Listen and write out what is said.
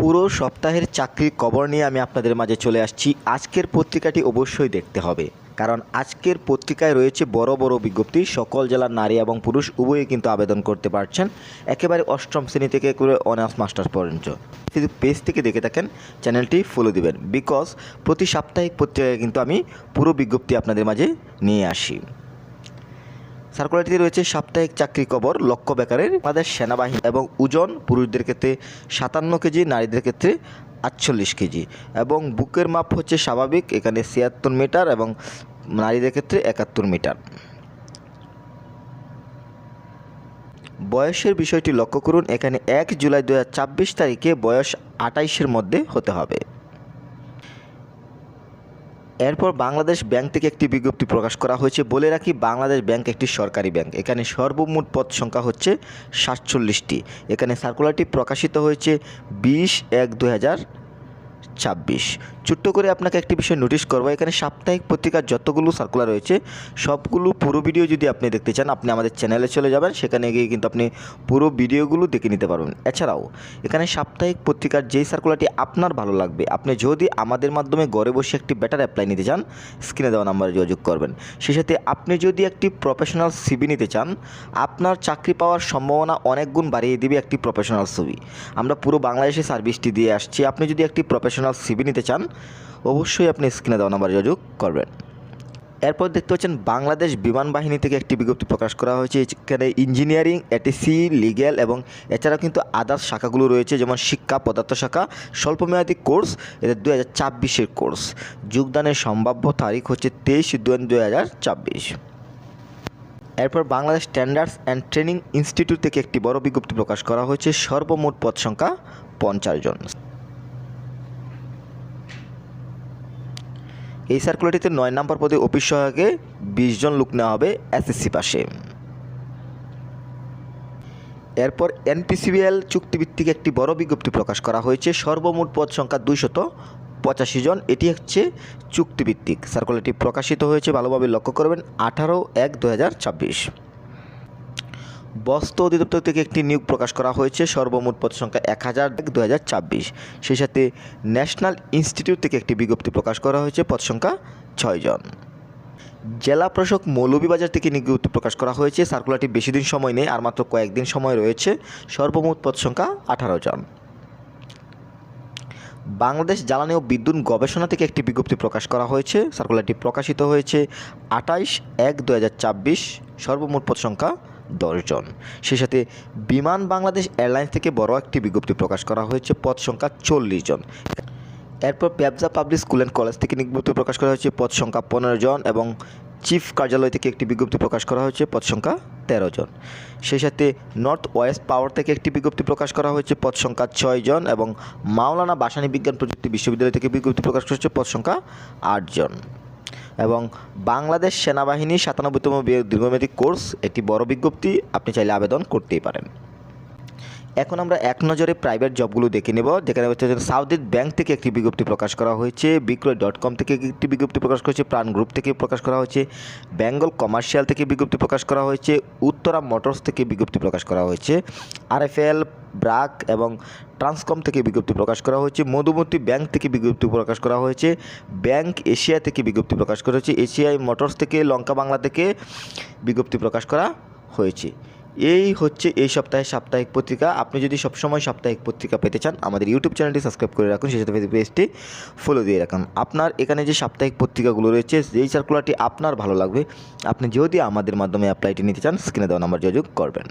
পুরো সপ্তাহের চাকরির খবর নিয়ে আমি আপনাদের মাঝে চলে আসছি। আজকের পত্রিকাটি অবশ্যই দেখতে হবে, কারণ আজকের পত্রিকায় রয়েছে বড় বড় বিজ্ঞপ্তি। সকল জেলার নারী এবং পুরুষ উভয়ই কিন্তু আবেদন করতে পারছেন, একেবারে অষ্টম শ্রেণী থেকে করে অনার্স মাস্টার্স পর্যন্ত। যদি পেজ থেকে দেখে থাকেন চ্যানেলটি ফলো দিবেন, বিকজ প্রতি সাপ্তাহিক পত্রিকায় কিন্তু আমি পুরো বিজ্ঞপ্তি আপনাদের মাঝে নিয়ে আসি। সার্কুলারটিতে রয়েছে সাপ্তাহিক চাকরি খবর, লক্ষ্য বেকারের আমাদের সেনাবাহিনী এবং ওজন পুরুষদের ক্ষেত্রে 57 কেজি, নারীদের ক্ষেত্রে 48 কেজি এবং বুকের মাপ হচ্ছে স্বাভাবিক, এখানে 76 মিটার এবং নারীদের ক্ষেত্রে 71 মিটার। বয়সের বিষয়টি লক্ষ্য করুন, এখানে 1 জুলাই 2024 তারিখে বয়স 28-এর মধ্যে হতে হবে। এরপর বাংলাদেশ ব্যাংক থেকে একটি বিজ্ঞপ্তি প্রকাশ করা হয়েছে। বলে রাখি, বাংলাদেশ ব্যাংক একটি সরকারি ব্যাংক। এখানে সর্বমোট পদ সংখ্যা হচ্ছে 47টি। এখানে সার্কুলারটি প্রকাশিত হয়েছে 20/1/2024। ছোট্ট করে আপনাকে একটি বিষয় নোটিশ করবো, এখানে সাপ্তাহিক পত্রিকার যতগুলো সার্কুলার রয়েছে সবগুলো পুরো ভিডিও যদি আপনি দেখতে চান, আপনি আমাদের চ্যানেলে চলে যাবেন, সেখানে গিয়ে কিন্তু আপনি পুরো ভিডিওগুলো দেখে নিতে পারবেন। এছাড়াও এখানে সাপ্তাহিক পত্রিকার যেই সার্কুলারটি আপনার ভালো লাগবে, আপনি যদি আমাদের মাধ্যমে ঘরে বসে একটি বেটার অ্যাপ্লাই নিতে চান, স্ক্রিনে দেওয়া নাম্বারে যোগাযোগ করবেন। সেই সাথে আপনি যদি একটি প্রফেশনাল সিভি নিতে চান, আপনার চাকরি পাওয়ার সম্ভাবনা অনেক গুণ বাড়িয়ে দিবে একটি প্রফেশনাল সিভি। আমরা পুরো বাংলাদেশে সার্ভিসটি দিয়ে আসছি। আপনি যদি একটি প্রফেশনাল সিভি নিতে চান, অবশ্যই আপনি স্ক্রিনে দেওয়া নাম্বারে যোগাযোগ করবেন। এরপর দেখতে পাচ্ছেন বাংলাদেশ বিমান বাহিনী থেকে একটি বিজ্ঞপ্তি প্রকাশ করা হয়েছে। এখানে ইঞ্জিনিয়ারিং, এটিসি, লিগ্যাল এবং এছাড়াও কিন্তু আদার্স শাখাগুলো রয়েছে, যেমন শিক্ষা, পদার্থ শাখা, স্বল্পমেয়াদী কোর্স, এটা 2024-এর কোর্স। যোগদানের সম্ভাব্য তারিখ হচ্ছে 23/2/2024। এরপর Bangladesh standards and training institute থেকে একটি বড় বিজ্ঞপ্তি প্রকাশ করা হয়েছে। সর্বমোট পদ সংখ্যা 50 জন। এই সার্কুলারটিতে 9 নম্বর পদে অফিস সহায়কে 20 জন লোক নেওয়া হবে এসএসসি পাশে। এরপর এনপিসিবিএল চুক্তিভিত্তিক একটি বড় বিজ্ঞপ্তি প্রকাশ করা হয়েছে। সর্বমোট পদ সংখ্যা 285 জন। এটি হচ্ছে চুক্তিভিত্তিক। সার্কুলারটি প্রকাশিত হয়েছে, ভালোভাবে লক্ষ্য করবেন, 18/1/2024। বস্ত্র অধিদপ্তর থেকে একটি নিয়োগ প্রকাশ করা হয়েছে। সর্বমোট পদ সংখ্যা 1000/2024। সেই সাথে ন্যাশনাল ইনস্টিটিউট থেকে একটি বিজ্ঞপ্তি প্রকাশ করা হয়েছে, পদ সংখ্যা 6 জন। জেলা প্রশাসক মৌলভীবাজার থেকে বিজ্ঞপ্তি প্রকাশ করা হয়েছে। সার্কুলারটি বেশি দিন সময় নেই, আর মাত্র কয়েকদিন সময় রয়েছে। সর্বমোট পদ সংখ্যা 18 জন। বাংলাদেশ জ্বালানি ও বিদ্যুৎ গবেষণা থেকে একটি বিজ্ঞপ্তি প্রকাশ করা হয়েছে। সার্কুলারটি প্রকাশিত হয়েছে 28/1/2024। সর্বমোট পদ সংখ্যা 10 জন। সেই সাথে বিমান বাংলাদেশ এয়ারলাইন্স থেকে বড় একটি বিজ্ঞপ্তি প্রকাশ করা হয়েছে, পদ সংখ্যা 40 জন। এরপর পেবজা পাবলিক স্কুল অ্যান্ড কলেজ থেকে বিজ্ঞপ্তি প্রকাশ করা হয়েছে, পদ সংখ্যা 15 জন এবং চিফ কার্যালয় থেকে একটি বিজ্ঞপ্তি প্রকাশ করা হয়েছে, পদ সংখ্যা 13 জন। সেই সাথে নর্থ ওয়েস্ট পাওয়ার থেকে একটি বিজ্ঞপ্তি প্রকাশ করা হয়েছে, পদ সংখ্যা 6 জন এবং মাওলানা ভাসানী বিজ্ঞান প্রযুক্তি বিশ্ববিদ্যালয় থেকে বিজ্ঞপ্তি প্রকাশ করা হয়েছে, পদ সংখ্যা 8 জন। এবং বাংলাদেশ সেনাবাহিনী 97তম দীর্ঘমেয়াদী কোর্স, একটি বড় বিজ্ঞপ্তি, আপনি চাইলে আবেদন করতেই পারেন। এখন আমরা এক নজরে প্রাইভেট জবগুলো দেখে নেব। যেখানে হচ্ছে সাউথ ব্যাংক থেকে একটি বিজ্ঞপ্তি প্রকাশ করা হয়েছে, বিক্রয়.com থেকে একটি বিজ্ঞপ্তি প্রকাশ করেছে, প্রাণ গ্রুপ থেকে প্রকাশ করা হয়েছে, বেঙ্গল কমার্শিয়াল থেকে বিজ্ঞপ্তি প্রকাশ করা হয়েছে, উত্তরা মোটরস থেকে বিজ্ঞপ্তি প্রকাশ করা হয়েছে, আরএফএল, ব্রাক এবং ট্রান্সকম থেকে বিজ্ঞপ্তি প্রকাশ করা হয়েছে, মধুমতি ব্যাংক থেকে বিজ্ঞপ্তি প্রকাশ করা হয়েছে, ব্যাংক এশিয়া থেকে বিজ্ঞপ্তি প্রকাশ করা হয়েছে, এশিয়াই মোটরস থেকে, লঙ্কা বাংলা থেকে বিজ্ঞপ্তি প্রকাশ করা হয়েছে। এই হচ্ছে এই সপ্তাহের সাপ্তাহিক পত্রিকা। আপনি যদি সবসময় সাপ্তাহিক পত্রিকা পেতে চান, আমাদের ইউটিউব চ্যানেলটি সাবস্ক্রাইব করে রাখুন, সেই সাথে ফেসবুক পেজটি ফলো দিয়ে রাখুন। আপনার এখানে যে সাপ্তাহিক পত্রিকাগুলো রয়েছে, যেই সার্কুলারটি আপনার ভালো লাগবে, আপনি যদি আমাদের মাধ্যমে অ্যাপ্লাইটি নিতে চান, স্ক্রিনে দেওয়া নাম্বার যোগাযোগ করবেন।